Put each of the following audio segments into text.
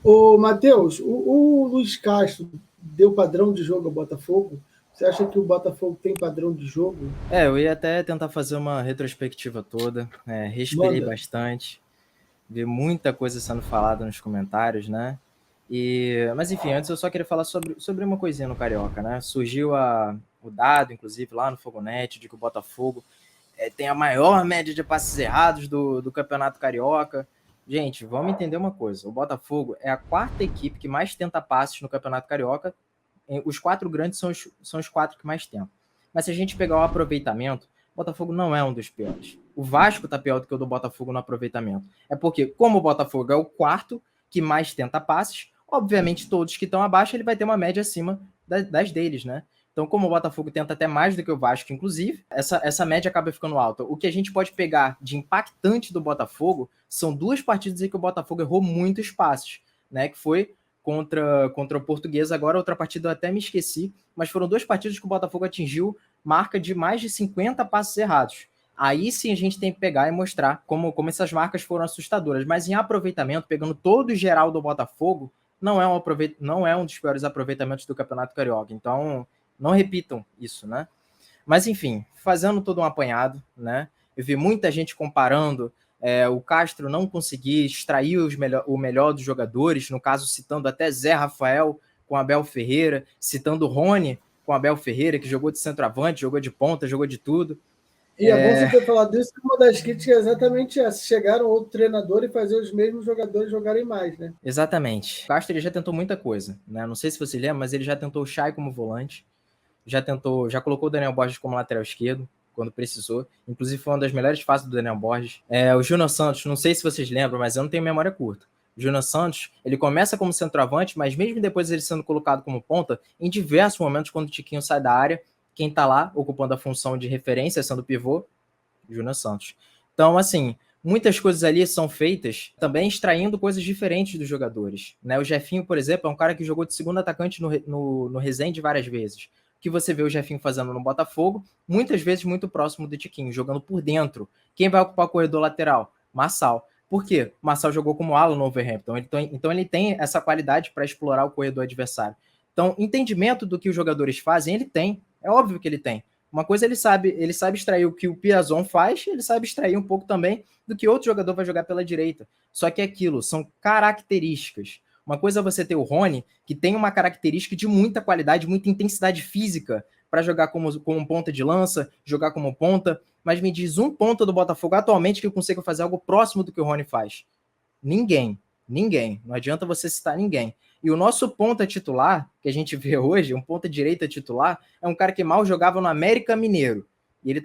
Ô, Matheus, o Luiz Castro deu padrão de jogo ao Botafogo? Você acha que o Botafogo tem padrão de jogo? Eu ia até tentar fazer uma retrospectiva toda, respirei Manda. bastante, vi muita coisa sendo falada nos comentários, né? Mas enfim, antes eu só queria falar sobre uma coisinha no Carioca, né? Surgiu o dado, inclusive, lá no Fogonet, de que o Botafogo tem a maior média de passes errados do Campeonato Carioca. Gente, vamos entender uma coisa: o Botafogo é a quarta equipe que mais tenta passes no Campeonato Carioca. Os 4 grandes são os 4 que mais tentam. Mas se a gente pegar o aproveitamento, o Botafogo não é um dos piores. O Vasco está pior do que o do Botafogo no aproveitamento. É porque, como o Botafogo é o quarto que mais tenta passes, obviamente todos que estão abaixo ele vai ter uma média acima das deles, né? Então, como o Botafogo tenta até mais do que o Vasco, inclusive, essa média acaba ficando alta. O que a gente pode pegar de impactante do Botafogo são 2 partidas em que o Botafogo errou muitos passes, né? Que foi contra o Português. Agora, outra partida eu até me esqueci, mas foram 2 partidas que o Botafogo atingiu marca de mais de 50 passes errados. Aí sim a gente tem que pegar e mostrar como essas marcas foram assustadoras. Mas em aproveitamento, pegando todo o geral do Botafogo, não é um dos piores aproveitamentos do Campeonato Carioca. Então, não repitam isso, né? Mas, enfim, fazendo todo um apanhado, né? Eu vi muita gente comparando o Castro não conseguir extrair o melhor dos jogadores, no caso, citando até Zé Rafael com Abel Ferreira, citando Rony com Abel Ferreira, que jogou de centroavante, jogou de ponta, jogou de tudo. E é bom você ter falado isso, que uma das críticas é exatamente essa: chegaram outro treinador e fazer os mesmos jogadores jogarem mais, né? Exatamente. O Castro ele já tentou muita coisa, né? Não sei se você lembra, mas ele já tentou o Chay como volante, já colocou o Daniel Borges como lateral esquerdo, quando precisou. Inclusive, foi uma das melhores fases do Daniel Borges. O Júnior Santos, não sei se vocês lembram, mas eu não tenho memória curta. O Júnior Santos, ele começa como centroavante, mas mesmo depois ele sendo colocado como ponta, em diversos momentos, quando o Tiquinho sai da área, quem tá lá, ocupando a função de referência, sendo pivô, Júnior Santos. Então, assim, muitas coisas ali são feitas também extraindo coisas diferentes dos jogadores, né? O Jefinho, por exemplo, é um cara que jogou de segundo atacante no Resende várias vezes. O que você vê o Jefinho fazendo no Botafogo, muitas vezes muito próximo do Tiquinho, jogando por dentro. Quem vai ocupar o corredor lateral? Marçal. Por quê? O Marçal jogou como ala no Wolverhampton, então ele tem essa qualidade para explorar o corredor adversário. Então, entendimento do que os jogadores fazem, ele tem. É óbvio que ele tem. Uma coisa ele sabe extrair o que o Piazon faz, ele sabe extrair um pouco também do que outro jogador vai jogar pela direita. Só que é aquilo, são características. Uma coisa é você ter o Rony, que tem uma característica de muita qualidade, muita intensidade física para jogar como ponta de lança, jogar como ponta, mas me diz um ponta do Botafogo atualmente que consiga fazer algo próximo do que o Rony faz. Ninguém. Não adianta você citar ninguém. E o nosso ponta titular, que a gente vê hoje, um ponta direita titular, é um cara que mal jogava no América Mineiro. E ele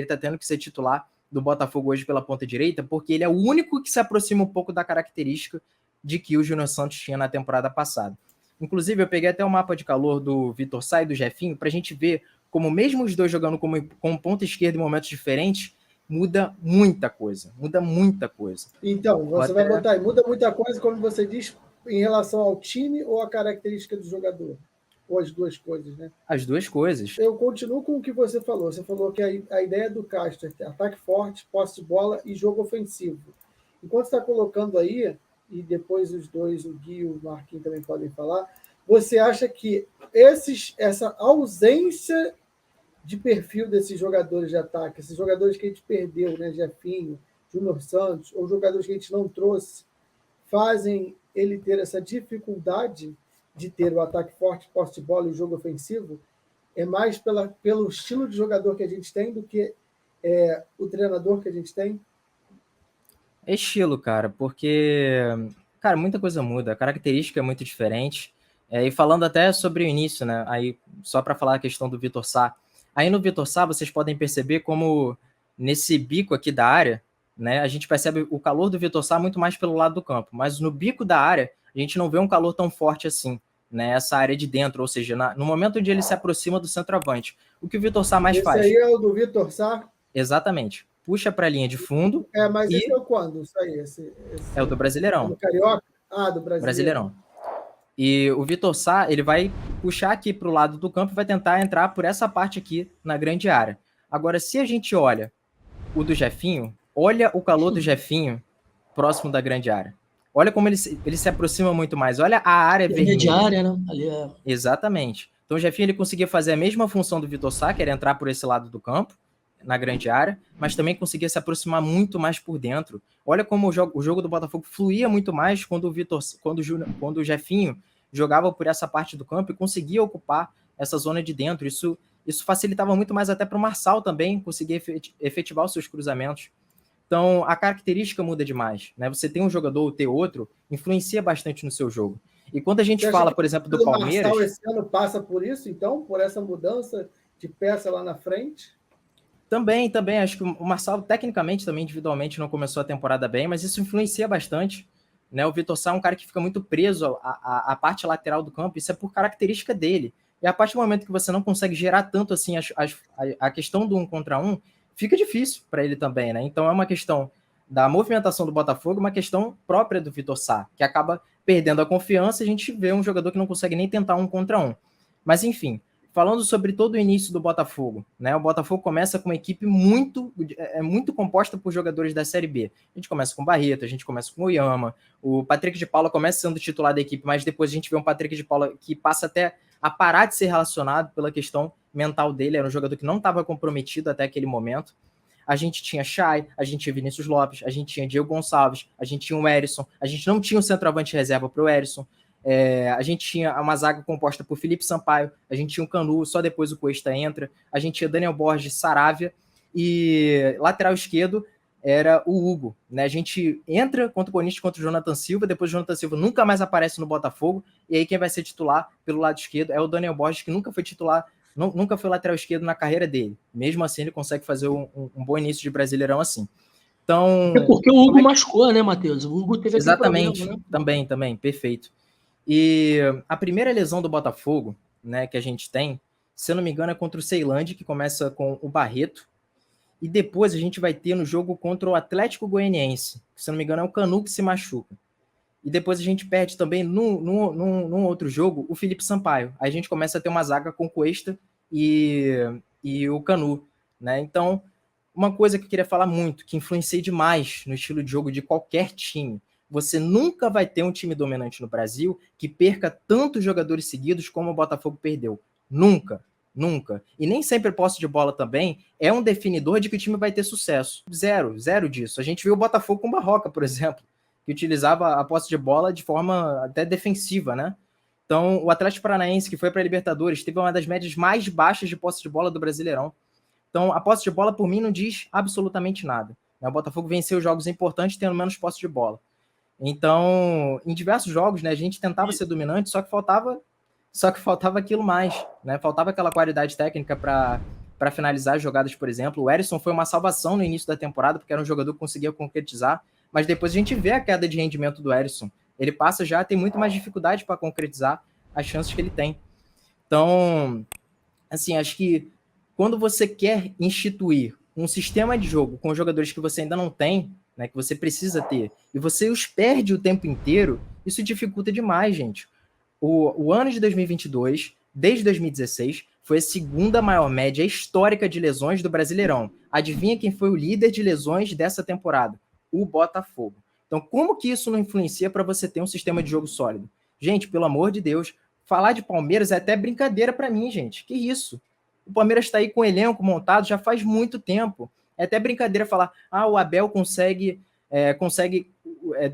tá tendo que ser titular do Botafogo hoje pela ponta direita, porque ele é o único que se aproxima um pouco da característica de que o Júnior Santos tinha na temporada passada. Inclusive, eu peguei até o mapa de calor do Vitor Sá e do Jefinho para a gente ver como mesmo os dois jogando como ponta esquerda em momentos diferentes, muda muita coisa. Então, você vai botar aí, muda muita coisa, como você diz, em relação ao time ou à característica do jogador? Ou as duas coisas, né? As duas coisas. Eu continuo com o que você falou. Você falou que a ideia do Castro é ataque forte, posse de bola e jogo ofensivo. Enquanto você está colocando aí, e depois os dois, o Gui e o Marquinhos também podem falar, você acha que essa ausência de perfil desses jogadores de ataque, esses jogadores que a gente perdeu, né, Jefinho, Júnior Santos, ou jogadores que a gente não trouxe, fazem ele ter essa dificuldade de ter o ataque forte, posse de bola e o jogo ofensivo? É mais pelo estilo de jogador que a gente tem do que o treinador que a gente tem? É estilo, cara, porque, cara, muita coisa muda, a característica é muito diferente. E falando até sobre o início, né? Aí, só para falar a questão do Vitor Sá. Aí no Vitor Sá, vocês podem perceber como nesse bico aqui da área, né? A gente percebe o calor do Vitor Sá muito mais pelo lado do campo, mas no bico da área, a gente não vê um calor tão forte assim, né? Essa área de dentro, ou seja, no momento onde ele se aproxima do centroavante. O que o Vitor Sá mais faz? Esse aí é o do Vitor Sá? Exatamente. Puxa para a linha de fundo. Mas esse é o quando? Isso aí, É o do Brasileirão. É do Carioca? Do Brasileirão. E o Vitor Sá, ele vai puxar aqui para o lado do campo e vai tentar entrar por essa parte aqui na grande área. Agora, se a gente olha o do Jefinho, olha o calor do Jefinho próximo da grande área. Olha como ele se aproxima muito mais. Olha a área vermelha. Área, né? Ali é... Exatamente. Então o Jefinho ele conseguia fazer a mesma função do Vitor Sá, que era entrar por esse lado do campo, na grande área, mas também conseguia se aproximar muito mais por dentro. Olha como o jogo do Botafogo fluía muito mais quando o Jefinho jogava por essa parte do campo e conseguia ocupar essa zona de dentro. Isso facilitava muito mais até para o Marçal também conseguir efetivar os seus cruzamentos. Então, a característica muda demais, né? Você tem um jogador ou ter outro, influencia bastante no seu jogo. E quando a gente fala, por exemplo, do Palmeiras... O Marçal esse ano passa por isso, então? Por essa mudança de peça lá na frente? Também. Acho que o Marçal, tecnicamente, também individualmente, não começou a temporada bem, mas isso influencia bastante, né? O Vitor Sá é um cara que fica muito preso à parte lateral do campo, isso é por característica dele. E a partir do momento que você não consegue gerar tanto assim a questão do 1 contra 1, fica difícil para ele também, né? Então é uma questão da movimentação do Botafogo, uma questão própria do Vitor Sá, que acaba perdendo a confiança e a gente vê um jogador que não consegue nem tentar 1 contra 1. Mas enfim, falando sobre todo o início do Botafogo, né? O Botafogo começa com uma equipe muito composta por jogadores da Série B. A gente começa com o Barreto, a gente começa com o Oyama, o Patrick de Paula começa sendo titular da equipe, mas depois a gente vê um Patrick de Paula que passa até a parar de ser relacionado pela questão mental dele, era um jogador que não estava comprometido até aquele momento. A gente tinha Chay, a gente tinha Vinícius Lopes, a gente tinha Diego Gonçalves, a gente tinha o Erisson, a gente não tinha um centroavante reserva para o Erisson, a gente tinha uma zaga composta por Felipe Sampaio, a gente tinha o Canu, só depois o Cuesta entra, a gente tinha Daniel Borges, Saravia, e lateral esquerdo era o Hugo, né? A gente entra contra o Corinthians, contra o Jonathan Silva, depois o Jonathan Silva nunca mais aparece no Botafogo, e aí quem vai ser titular pelo lado esquerdo é o Daniel Borges, que nunca foi titular, nunca foi lateral esquerdo na carreira dele. Mesmo assim, ele consegue fazer um bom início de Brasileirão assim. Então, é porque o Hugo machucou, né, Matheus? O Hugo teve exatamente, aquele problema, né? Também, perfeito. E a primeira lesão do Botafogo, né, que a gente tem, se eu não me engano, é contra o Ceilândia, que começa com o Barreto, e depois a gente vai ter no jogo contra o Atlético Goianiense, que se eu não me engano é o Canu que se machuca. E depois a gente perde também num outro jogo o Felipe Sampaio. Aí a gente começa a ter uma zaga com Cuesta e o Canu, né? Então, uma coisa que eu queria falar muito, que influencia demais no estilo de jogo de qualquer time. Você nunca vai ter um time dominante no Brasil que perca tantos jogadores seguidos como o Botafogo perdeu. Nunca. E nem sempre a posse de bola também é um definidor de que o time vai ter sucesso. Zero disso. A gente viu o Botafogo com o Barroca, por exemplo, que utilizava a posse de bola de forma até defensiva, né? Então, o Atlético Paranaense, que foi para a Libertadores, teve uma das médias mais baixas de posse de bola do Brasileirão. Então, a posse de bola, por mim, não diz absolutamente nada. O Botafogo venceu jogos importantes tendo menos posse de bola. Então, em diversos jogos, né, a gente tentava ser dominante, só que faltava aquilo mais, né? Faltava aquela qualidade técnica para finalizar as jogadas, por exemplo. O Erisson foi uma salvação no início da temporada, porque era um jogador que conseguia concretizar, mas depois a gente vê a queda de rendimento do Erisson. Ele passa já, tem muito mais dificuldade para concretizar as chances que ele tem. Então, assim, acho que quando você quer instituir um sistema de jogo com jogadores que você ainda não tem, né, que você precisa ter, e você os perde o tempo inteiro, isso dificulta demais, gente. O ano de 2022, desde 2016, foi a segunda maior média histórica de lesões do Brasileirão. Adivinha quem foi o líder de lesões dessa temporada? O Botafogo. Então, como que isso não influencia para você ter um sistema de jogo sólido? Gente, pelo amor de Deus, falar de Palmeiras é até brincadeira para mim, gente. Que isso? O Palmeiras está aí com o elenco montado já faz muito tempo. É até brincadeira falar, o Abel consegue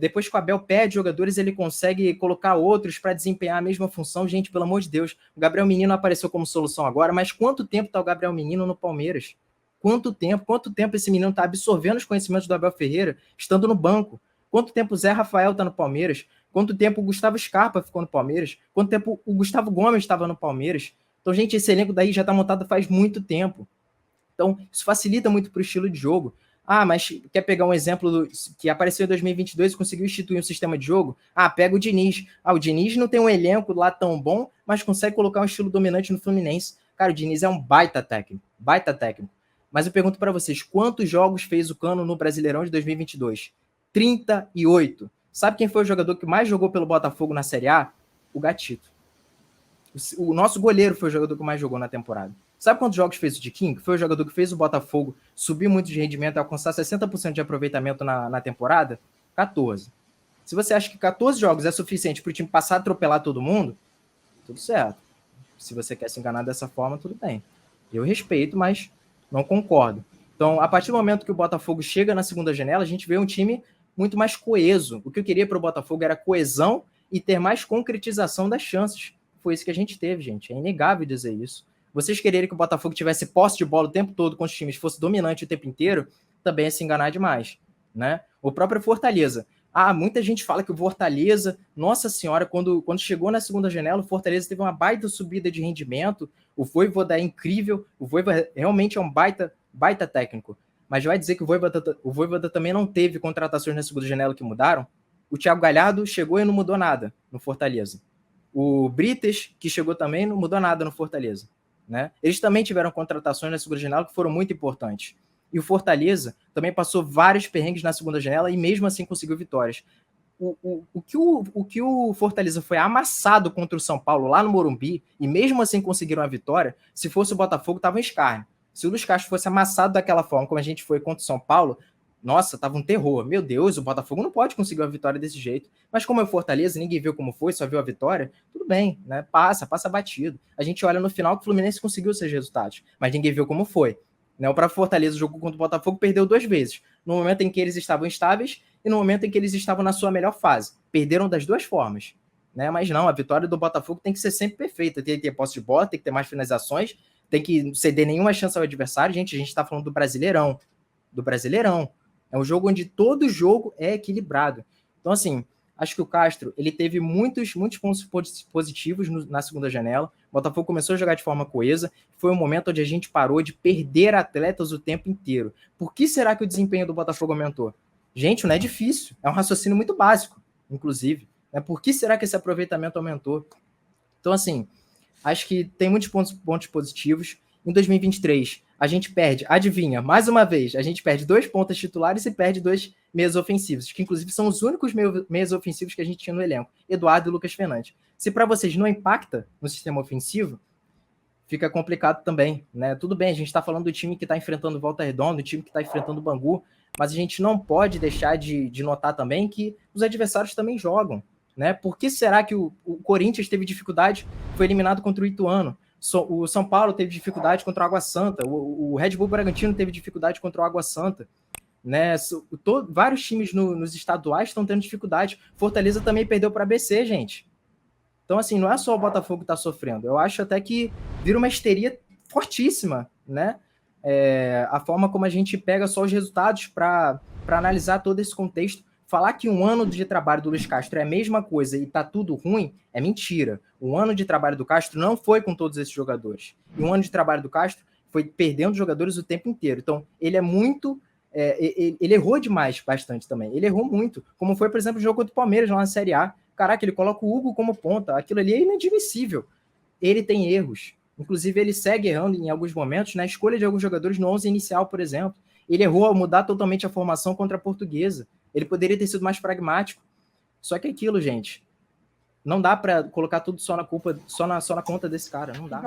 depois que o Abel perde jogadores, ele consegue colocar outros para desempenhar a mesma função. Gente, pelo amor de Deus, o Gabriel Menino apareceu como solução agora, mas quanto tempo está o Gabriel Menino no Palmeiras? Quanto tempo esse menino está absorvendo os conhecimentos do Abel Ferreira, estando no banco? Quanto tempo o Zé Rafael está no Palmeiras? Quanto tempo o Gustavo Scarpa ficou no Palmeiras? Quanto tempo o Gustavo Gomes estava no Palmeiras? Então, gente, esse elenco daí já está montado faz muito tempo. Então, isso facilita muito para o estilo de jogo. Mas quer pegar um exemplo que apareceu em 2022 e conseguiu instituir um sistema de jogo? Pega o Diniz. O Diniz não tem um elenco lá tão bom, mas consegue colocar um estilo dominante no Fluminense. Cara, o Diniz é um baita técnico. Mas eu pergunto para vocês, quantos jogos fez o Cano no Brasileirão de 2022? 38. Sabe quem foi o jogador que mais jogou pelo Botafogo na Série A? O Gatito. O nosso goleiro foi o jogador que mais jogou na temporada. Sabe quantos jogos fez o Diquinho? Que foi o jogador que fez o Botafogo subir muito de rendimento e alcançar 60% de aproveitamento na temporada? 14. Se você acha que 14 jogos é suficiente para o time passar a atropelar todo mundo, tudo certo. Se você quer se enganar dessa forma, tudo bem. Eu respeito, mas não concordo. Então, a partir do momento que o Botafogo chega na segunda janela, a gente vê um time muito mais coeso. O que eu queria para o Botafogo era coesão e ter mais concretização das chances. Foi isso que a gente teve, gente. É inegável dizer isso. Vocês quererem que o Botafogo tivesse posse de bola o tempo todo com os times, fosse dominante o tempo inteiro, também é se enganar demais, né? O próprio Fortaleza. Muita gente fala que o Fortaleza, nossa senhora, quando chegou na segunda janela, o Fortaleza teve uma baita subida de rendimento, o Vojvoda é incrível, o Vojvoda realmente é um baita técnico, mas vai dizer que o Vojvoda também não teve contratações na segunda janela que mudaram? O Thiago Galhardo chegou e não mudou nada no Fortaleza. O Brites, que chegou também, não mudou nada no Fortaleza, né? Eles também tiveram contratações na segunda janela que foram muito importantes. E o Fortaleza também passou vários perrengues na segunda janela e mesmo assim conseguiu vitórias. O que o Fortaleza foi amassado contra o São Paulo lá no Morumbi e mesmo assim conseguiram a vitória, se fosse o Botafogo, estava em escárnio. Se o Luiz Castro fosse amassado daquela forma como a gente foi contra o São Paulo, nossa, tava um terror. Meu Deus, o Botafogo não pode conseguir uma vitória desse jeito. Mas como é o Fortaleza, ninguém viu como foi, só viu a vitória, tudo bem, né? Passa batido. A gente olha no final que o Fluminense conseguiu seus resultados, mas ninguém viu como foi. Né? O próprio Fortaleza jogou contra o Botafogo, perdeu 2 vezes. No momento em que eles estavam estáveis e no momento em que eles estavam na sua melhor fase. Perderam das duas formas. Né? Mas não, a vitória do Botafogo tem que ser sempre perfeita. Tem que ter posse de bola, tem que ter mais finalizações, tem que não ceder nenhuma chance ao adversário. Gente, a gente está falando do Brasileirão. Do Brasileirão. É um jogo onde todo jogo é equilibrado. Então, assim, acho que o Castro ele teve muitos pontos positivos na segunda janela. O Botafogo começou a jogar de forma coesa. Foi um momento onde a gente parou de perder atletas o tempo inteiro. Por que será que o desempenho do Botafogo aumentou? Gente, não é difícil. É um raciocínio muito básico, inclusive. Por que será que esse aproveitamento aumentou? Então, assim, acho que tem muitos pontos positivos. Em 2023, a gente perde, adivinha, mais uma vez, a gente perde 2 pontas titulares e perde 2 meias ofensivos, que inclusive são os únicos meias ofensivos que a gente tinha no elenco, Eduardo e Lucas Fernandes. Se para vocês não impacta no sistema ofensivo, fica complicado também, né? Tudo bem, a gente está falando do time que está enfrentando Volta Redonda, do time que está enfrentando o Bangu, mas a gente não pode deixar de notar também que os adversários também jogam, né? Por que será que o Corinthians teve dificuldade, foi eliminado contra o Ituano? O São Paulo teve dificuldade contra o Água Santa, o Red Bull Bragantino teve dificuldade contra o Água Santa, né? Vários times nos estaduais estão tendo dificuldade. Fortaleza também perdeu para a ABC, gente. Então, assim, não é só o Botafogo que está sofrendo. Eu acho até que vira uma histeria fortíssima, né? A forma como a gente pega só os resultados para analisar todo esse contexto. Falar que um ano de trabalho do Luiz Castro é a mesma coisa e tá tudo ruim é mentira. Um ano de trabalho do Castro não foi com todos esses jogadores. E um ano de trabalho do Castro foi perdendo jogadores o tempo inteiro. Então, ele é muito... ele errou demais bastante também. Ele errou muito. Como foi, por exemplo, o jogo contra o Palmeiras lá na Série A. Caraca, ele coloca o Hugo como ponta. Aquilo ali é inadmissível. Ele tem erros. Inclusive, ele segue errando em alguns momentos na escolha de alguns jogadores no 11 inicial, por exemplo. Ele errou ao mudar totalmente a formação contra a Portuguesa. Ele poderia ter sido mais pragmático. Só que aquilo, gente, não dá para colocar tudo só na conta desse cara. Não dá.